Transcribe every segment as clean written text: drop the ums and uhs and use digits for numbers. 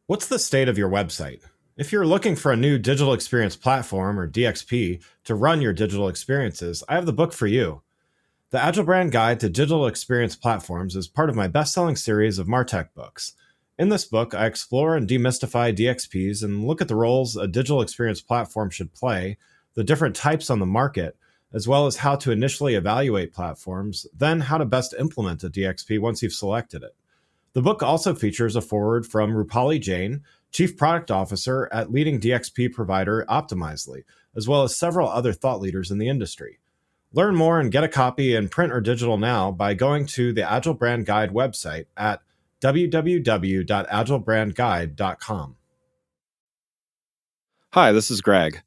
What's the state of your website? If you're looking for a new digital experience platform or DXP to run your digital experiences, I have the book for you. The Agile Brand Guide to Digital Experience Platforms is part of my best-selling series of MarTech books. In this book, I explore and demystify DXPs and look at the roles a digital experience platform should play, the different types on the market, as well as how to initially evaluate platforms, then how to best implement a DXP once you've selected it. The book also features a foreword from Rupali Jain, Chief Product Officer at leading DXP provider Optimizely, as well as several other thought leaders in the industry. Learn more and get a copy in print or digital now by going to the Agile Brand Guide website at www.agilebrandguide.com. Hi, this is Greg.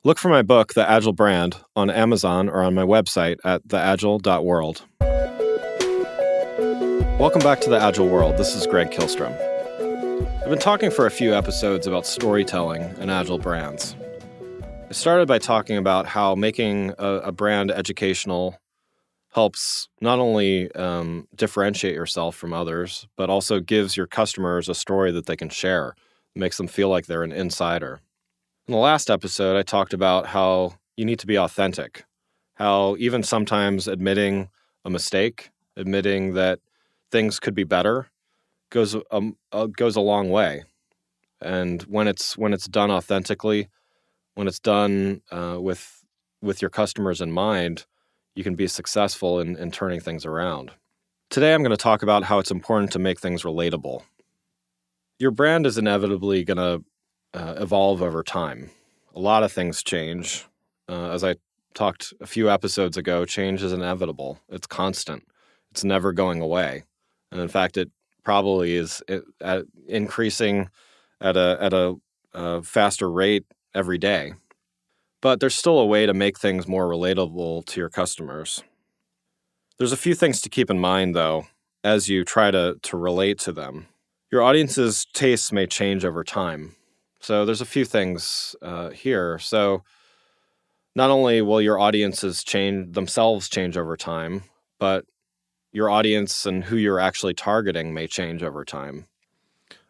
Look for my book, The Agile Brand, on Amazon or on my website at theagile.world. Welcome back to The Agile World. This is Greg Kihlstrom. I've been talking for a few episodes about storytelling and agile brands. I started by talking about how making a brand educational helps not only differentiate yourself from others, but also gives your customers a story that they can share. It makes them feel like they're an insider. In the last episode, I talked about how you need to be authentic, how even sometimes admitting a mistake, admitting that things could be better, goes a long way. And when it's done authentically, when it's done with your customers in mind, you can be successful in turning things around. Today, I'm going to talk about how it's important to make things relatable. Your brand is inevitably going to evolve over time. A lot of things change. As I talked a few episodes ago, change is inevitable. It's constant. It's never going away. And in fact, it probably is increasing at a faster rate every day. But there's still a way to make things more relatable to your customers. There's a few things to keep in mind, though, as you try to relate to them. Your audience's tastes may change over time. So there's a few things here. So not only will your audiences themselves change over time, but your audience and who you're actually targeting may change over time.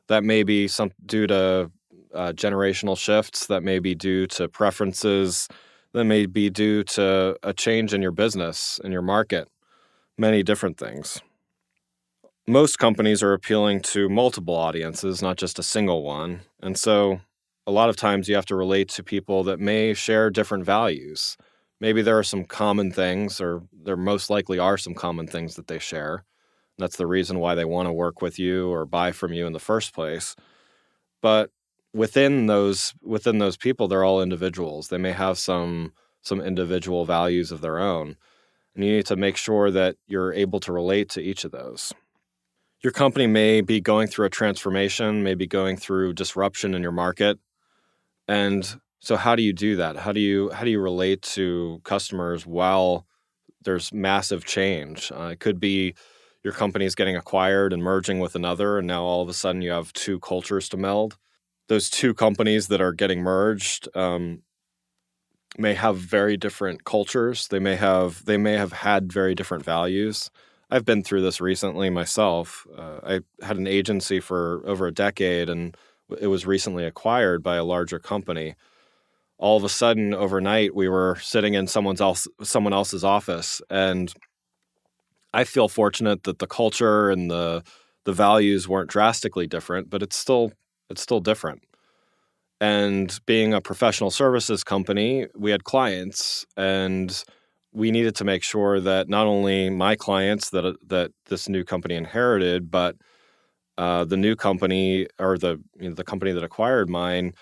That may be due to generational shifts, that may be due to preferences, that may be due to a change in your business and your market, many different things. Most companies are appealing to multiple audiences, not just a single one. And so a lot of times you have to relate to people that may share different values. Maybe there are some common things, or there most likely are some common things that they share. That's the reason why they want to work with you or buy from you in the first place. But within those people, they're all individuals. They may have some individual values of their own. And you need to make sure that you're able to relate to each of those. Your company may be going through a transformation, may be going through disruption in your market. And so how do you do that? How do you relate to customers while there's massive change? It could be your company's getting acquired and merging with another, and now all of a sudden you have two cultures to meld. Those two companies that are getting merged may have very different cultures. They may have had very different values. I've been through this recently myself. I had an agency for over a decade, and it was recently acquired by a larger company. All of a sudden, overnight, we were sitting in someone else's office, and I feel fortunate that the culture and the values weren't drastically different, but it's still different. And being a professional services company, we had clients, and we needed to make sure that not only my clients that this new company inherited, but the new company, or the company that acquired mine,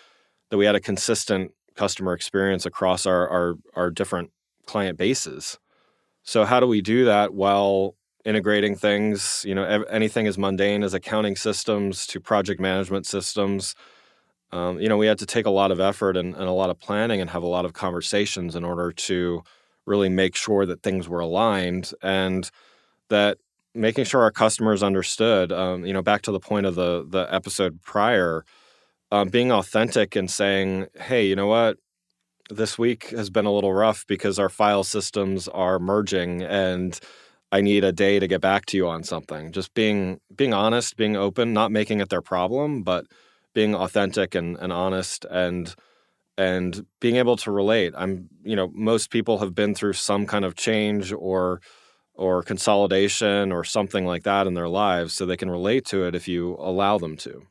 that we had a consistent customer experience across our different client bases. So how do we do that while integrating things? Anything as mundane as accounting systems to project management systems. We had to take a lot of effort and a lot of planning and have a lot of conversations in order to really make sure that things were aligned, and that making sure our customers understood, back to the point of the episode prior, being authentic and saying, hey, you know what? This week has been a little rough because our file systems are merging and I need a day to get back to you on something. Just being honest, being open, not making it their problem, but being authentic and honest and being able to relate. Most people have been through some kind of change or consolidation or something like that in their lives, so they can relate to it if you allow them to.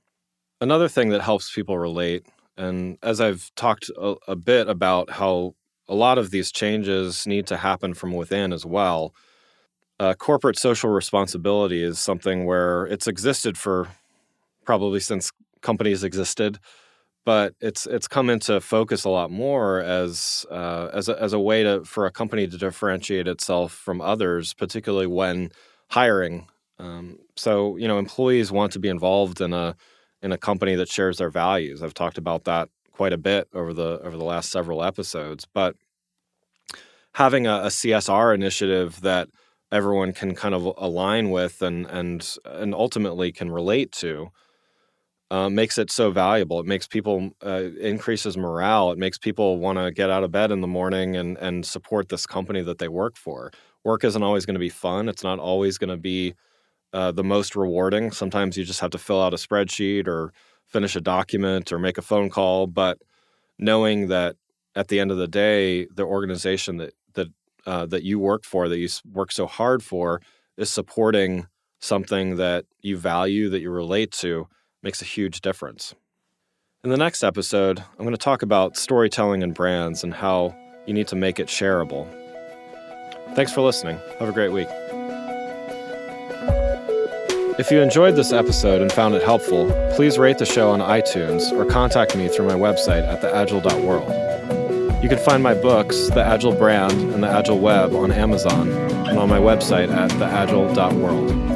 Another thing that helps people relate, and as I've talked a bit about how a lot of these changes need to happen from within as well, corporate social responsibility is something where it's existed for probably since companies existed, but it's come into focus a lot more as a way for a company to differentiate itself from others, particularly when hiring. So employees want to be involved in a company that shares their values. I've talked about that quite a bit over the last several episodes, but having a CSR initiative that everyone can kind of align with and ultimately can relate to makes it so valuable. It makes people increases morale. It makes people want to get out of bed in the morning and support this company that they work for. Work isn't always going to be fun. It's not always going to be the most rewarding. Sometimes you just have to fill out a spreadsheet or finish a document or make a phone call. But knowing that at the end of the day, the organization that you work for, that you work so hard for, is supporting something that you value, that you relate to, makes a huge difference. In the next episode, I'm going to talk about storytelling and brands and how you need to make it shareable. Thanks for listening. Have a great week. If you enjoyed this episode and found it helpful, please rate the show on iTunes or contact me through my website at theagile.world. You can find my books, The Agile Brand and The Agile Web, on Amazon and on my website at theagile.world.